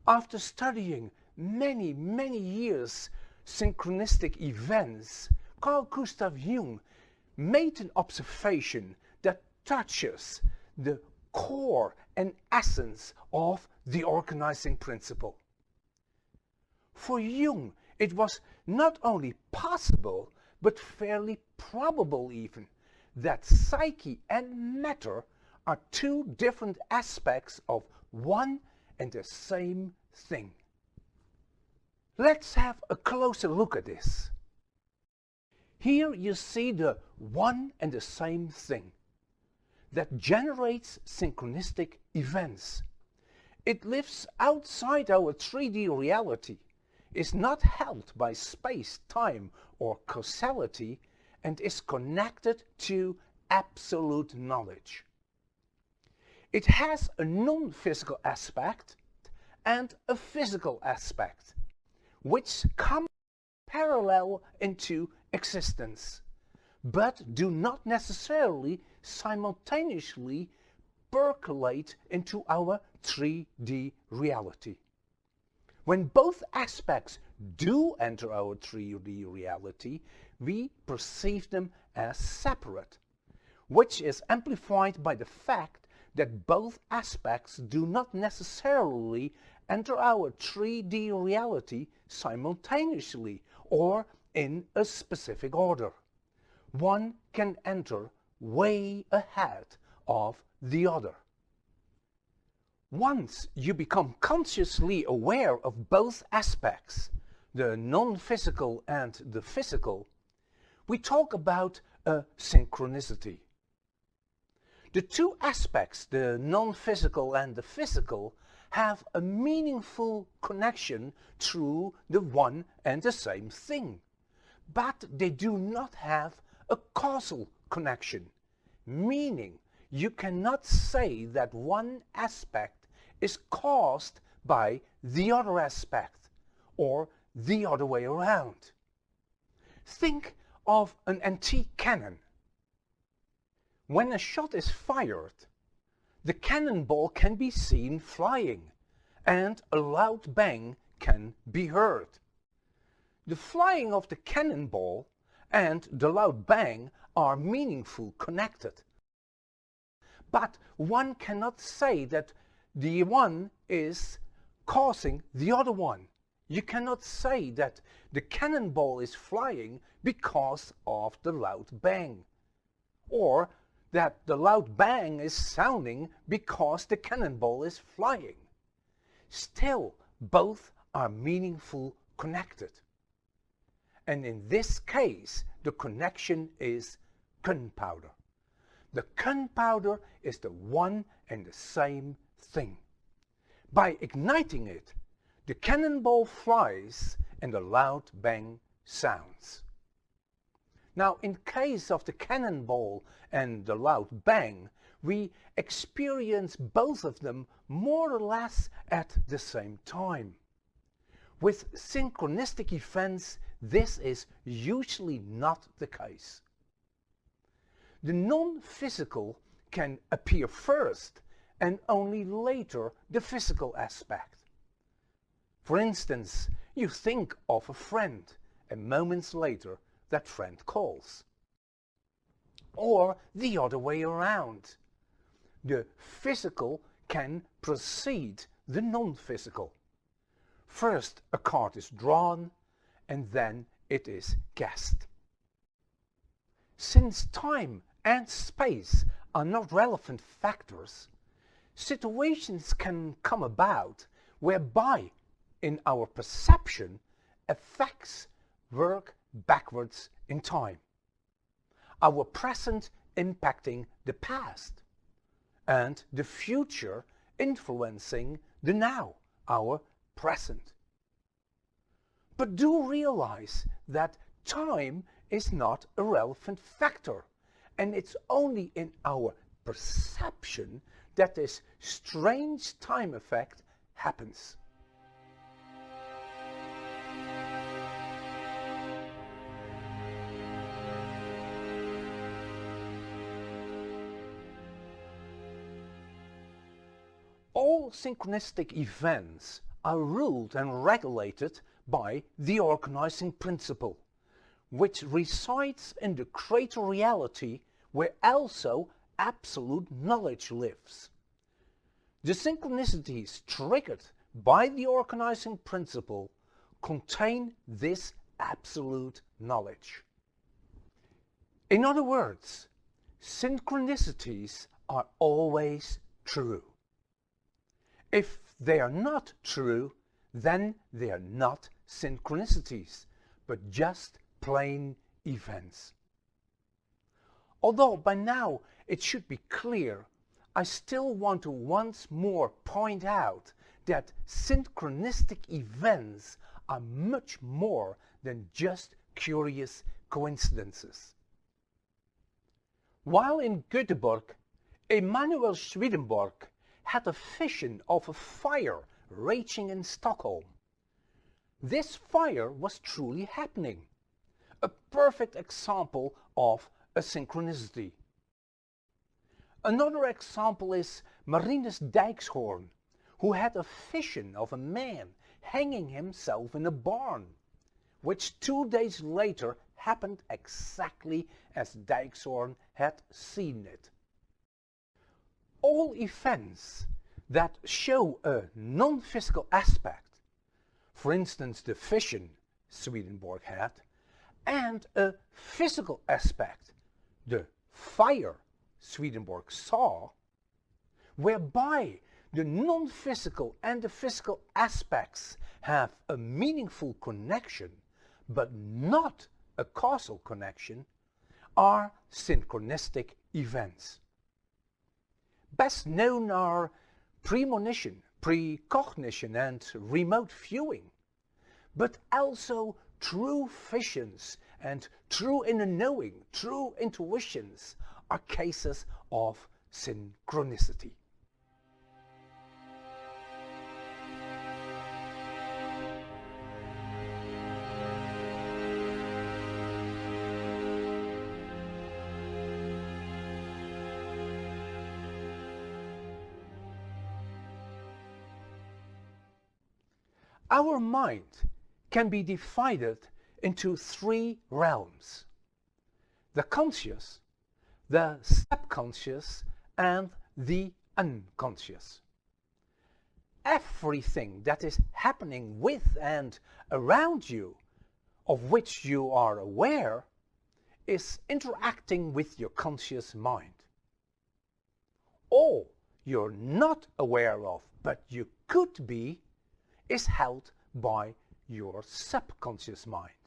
After studying many years synchronistic events, Carl Gustav Jung made an observation that touches the core and essence of the organizing principle. For Jung, it was not only possible, but fairly probable even, that psyche and matter are two different aspects of one and the same thing. Let's have a closer look at this. Here you see the one and the same thing that generates synchronistic events. It lives outside our 3D reality, is not held by space, time or causality, and is connected to absolute knowledge. It has a non-physical aspect and a physical aspect, which come parallel into existence, but do not necessarily simultaneously percolate into our 3D reality. When both aspects do enter our 3D reality, we perceive them as separate, which is amplified by the fact that both aspects do not necessarily enter our 3D reality simultaneously or in a specific order. One can enter way ahead of the other. Once you become consciously aware of both aspects, the non-physical and the physical, we talk about a synchronicity. The two aspects, the non-physical and the physical, have a meaningful connection through the one and the same thing, but they do not have a causal connection, meaning you cannot say that one aspect is caused by the other aspect or the other way around. Think of an antique cannon. When a shot is fired, the cannonball can be seen flying and a loud bang can be heard. The flying of the cannonball and the loud bang are meaningful connected. But one cannot say that the one is causing the other one. You cannot say that the cannonball is flying because of the loud bang, or that the loud bang is sounding because the cannonball is flying. Still, both are meaningful connected. And in this case, the connection is gunpowder. The gunpowder is the one and the same thing. By igniting it, the cannonball flies and a loud bang sounds. Now, in case of the cannonball and the loud bang, we experience both of them more or less at the same time. With synchronistic events, this is usually not the case. The non-physical can appear first and only later the physical aspect. For instance, you think of a friend and moments later that friend calls. Or the other way around. The physical can precede the non-physical. First a card is drawn and then it is guessed. Since time and space are not relevant factors, situations can come about whereby, in our perception, effects work backwards in time. Our present impacting the past, and the future influencing the now, our present. But do realize that time is not a relevant factor, and it's only in our perception that this strange time effect happens. All synchronistic events are ruled and regulated by the organizing principle, which resides in the greater reality where also absolute knowledge lives. The synchronicities triggered by the organizing principle contain this absolute knowledge. In other words, synchronicities are always true. If they are not true, then they are not synchronicities, but just plain events. Although by now it should be clear, I still want to once more point out that synchronistic events are much more than just curious coincidences. While in Göteborg, Emanuel Swedenborg had a vision of a fire raging in Stockholm. This fire was truly happening, a perfect example of a synchronicity. Another example is Marinus Dijkshoorn, who had a vision of a man hanging himself in a barn, which 2 days later happened exactly as Dijkshoorn had seen it. All events that show a non-physical aspect, for instance the vision Swedenborg had, and a physical aspect, the fire Swedenborg saw, whereby the non-physical and the physical aspects have a meaningful connection, but not a causal connection, are synchronistic events. Best known are premonition, precognition and remote viewing, but also true visions and true inner knowing, true intuitions are cases of synchronicity. Our mind can be divided into 3 realms: the conscious, the subconscious and the unconscious. Everything that is happening with and around you, of which you are aware, is interacting with your conscious mind. All you're not aware of, but you could be, is held by your subconscious mind,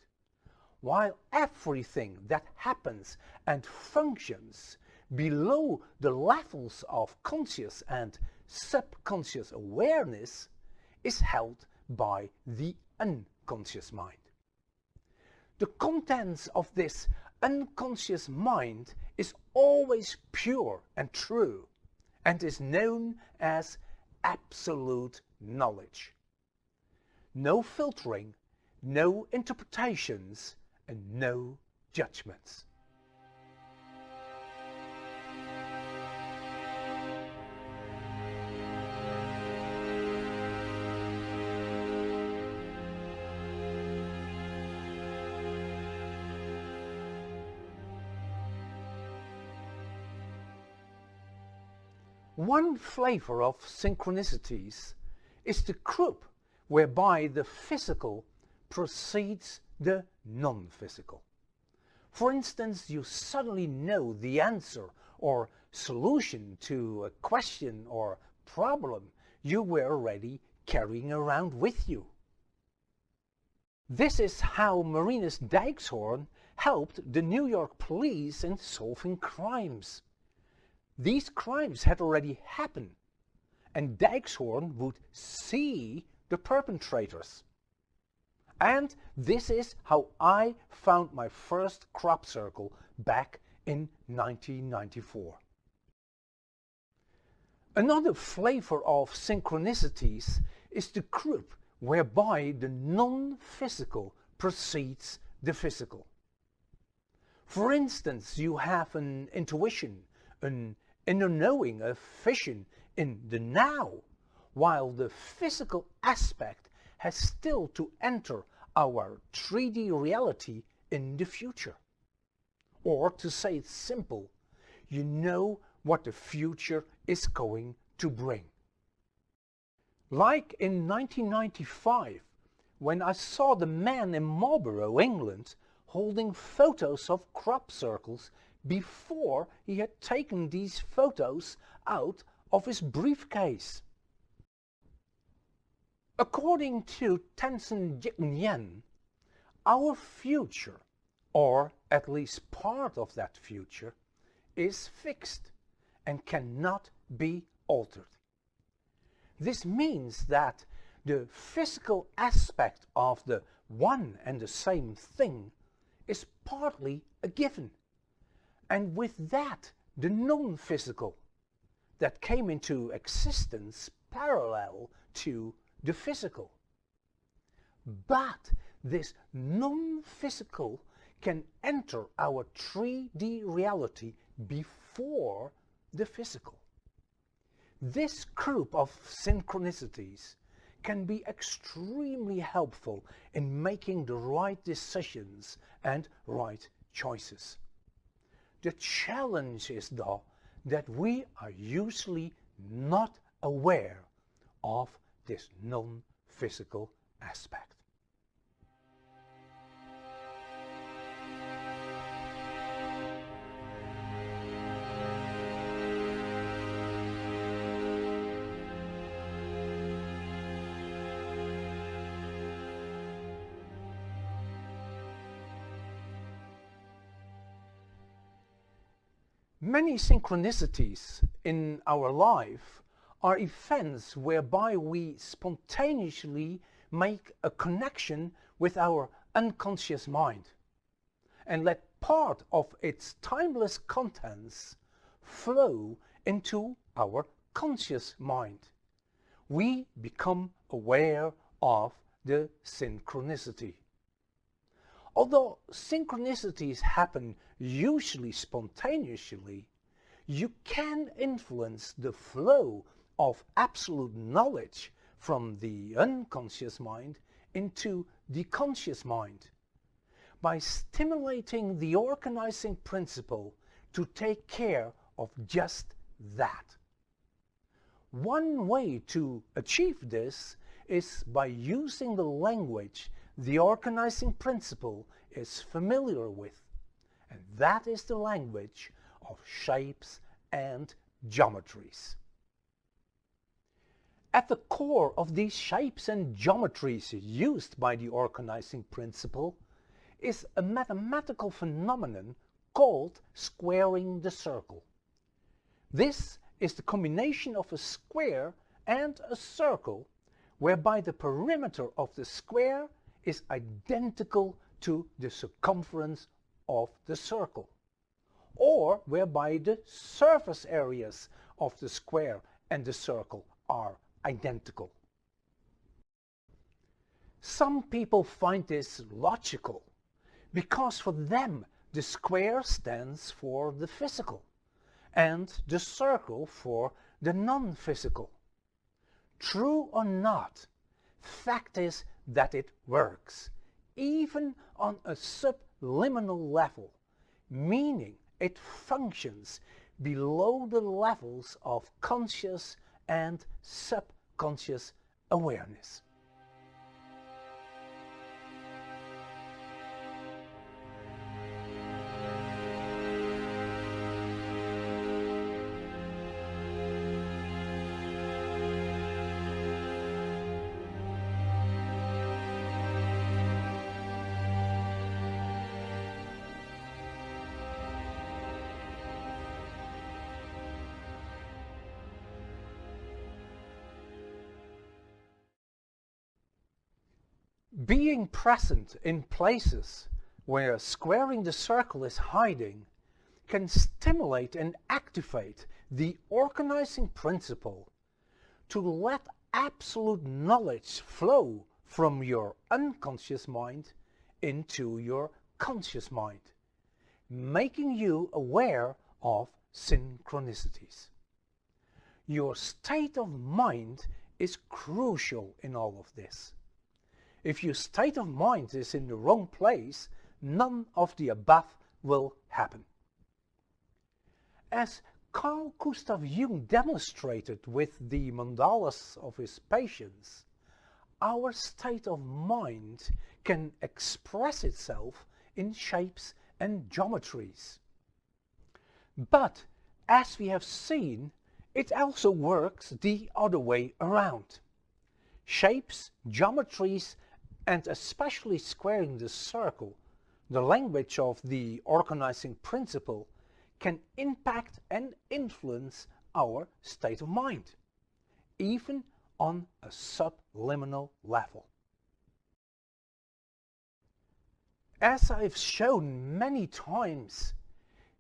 while everything that happens and functions below the levels of conscious and subconscious awareness is held by the unconscious mind. The contents of this unconscious mind is always pure and true, and is known as absolute knowledge. No filtering, no interpretations, and no judgments. One flavor of synchronicities is the group whereby the physical precedes the non-physical. For instance, you suddenly know the answer or solution to a question or problem you were already carrying around with you. This is how Marinus Dijkshoorn helped the New York police in solving crimes. These crimes had already happened, and Dijkshoorn would see the perpetrators. And this is how I found my first crop circle back in 1994. Another flavor of synchronicities is the group whereby the non-physical precedes the physical. For instance, you have an intuition, an inner knowing, a vision in the now, while the physical aspect has still to enter our 3D reality in the future. Or to say it simple, you know what the future is going to bring. Like in 1995, when I saw the man in Marlborough, England, holding photos of crop circles before he had taken these photos out of his briefcase. According to Tenzin Jigmen, our future, or at least part of that future, is fixed and cannot be altered. This means that the physical aspect of the one and the same thing is partly a given, and with that the non-physical that came into existence parallel to the physical. But this non-physical can enter our 3D reality before the physical. This group of synchronicities can be extremely helpful in making the right decisions and right choices. The challenge is, though, that we are usually not aware of this non-physical aspect. Many synchronicities in our life are events whereby we spontaneously make a connection with our unconscious mind and let part of its timeless contents flow into our conscious mind. We become aware of the synchronicity. Although synchronicities happen usually spontaneously, you can influence the flow of absolute knowledge from the unconscious mind into the conscious mind by stimulating the organizing principle to take care of just that. One way to achieve this is by using the language the organizing principle is familiar with, and that is the language of shapes and geometries. At the core of these shapes and geometries used by the organizing principle is a mathematical phenomenon called squaring the circle. This is the combination of a square and a circle whereby the perimeter of the square is identical to the circumference of the circle, or whereby the surface areas of the square and the circle are identical. Some people find this logical because for them the square stands for the physical and the circle for the non-physical. True or not, fact is that it works, even on a subliminal level, meaning it functions below the levels of conscious and subconscious awareness. Being present in places where squaring the circle is hiding can stimulate and activate the organizing principle to let absolute knowledge flow from your unconscious mind into your conscious mind, making you aware of synchronicities. Your state of mind is crucial in all of this. If your state of mind is in the wrong place, none of the above will happen. As Carl Gustav Jung demonstrated with the mandalas of his patients, our state of mind can express itself in shapes and geometries. But, as we have seen, it also works the other way around. Shapes, geometries, and especially squaring the circle, the language of the organizing principle, can impact and influence our state of mind, even on a subliminal level. As I've shown many times,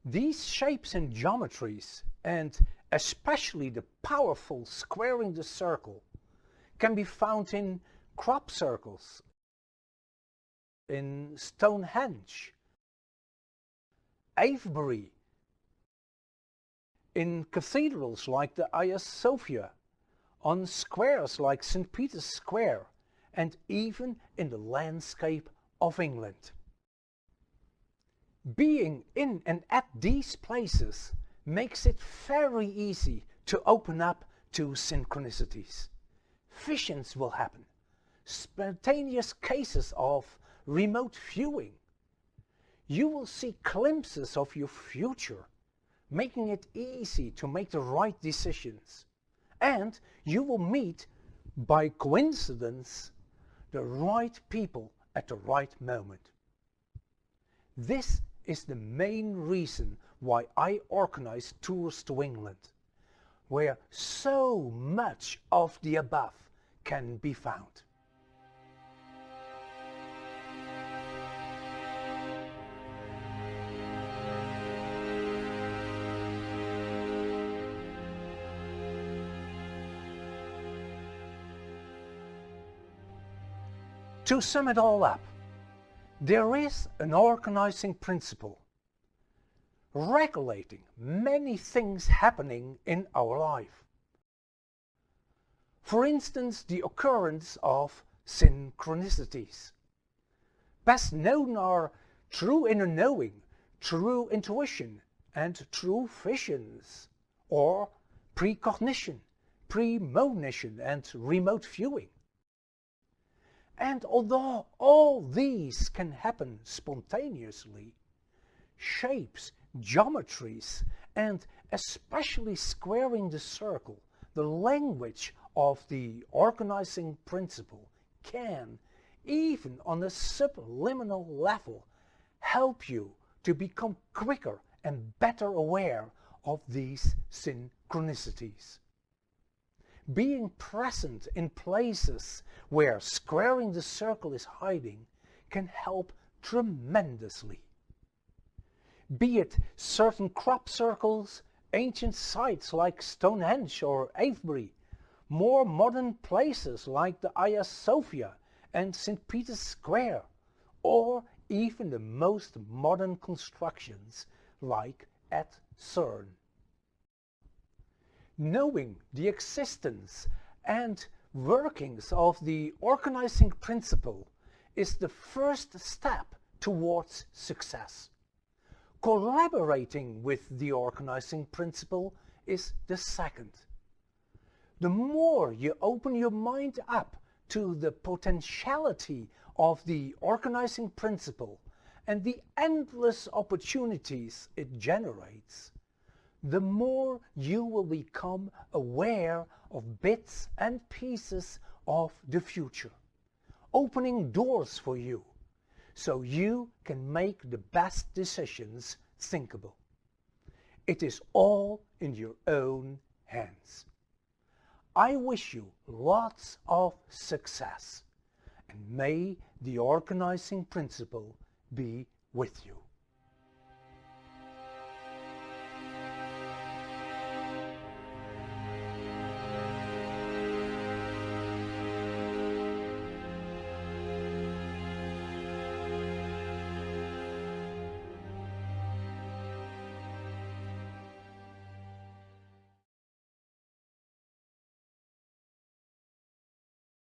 these shapes and geometries, and especially the powerful squaring the circle, can be found in crop circles, in Stonehenge, Avebury, in cathedrals like the Hagia Sophia, on squares like St. Peter's Square, and even in the landscape of England. Being in and at these places makes it very easy to open up to synchronicities. Visions will happen, spontaneous cases of remote viewing. You will see glimpses of your future, making it easy to make the right decisions. And you will meet, by coincidence, the right people at the right moment. This is the main reason why I organize tours to England, where so much of the above can be found. To sum it all up, there is an organizing principle, regulating many things happening in our life. For instance, the occurrence of synchronicities. Best known are true inner knowing, true intuition, and true visions, or precognition, premonition, and remote viewing. And although all these can happen spontaneously, shapes, geometries, and especially squaring the circle, the language of the organizing principle, can, even on a subliminal level, help you to become quicker and better aware of these synchronicities. Being present in places where squaring the circle is hiding can help tremendously. Be it certain crop circles, ancient sites like Stonehenge or Avebury, more modern places like the Hagia Sophia and St. Peter's Square, or even the most modern constructions like at CERN. Knowing the existence and workings of the organizing principle is the first step towards success. Collaborating with the organizing principle is the second. The more you open your mind up to the potentiality of the organizing principle and the endless opportunities it generates, the more you will become aware of bits and pieces of the future, opening doors for you, so you can make the best decisions thinkable. It is all in your own hands. I wish you lots of success, and may the organizing principle be with you.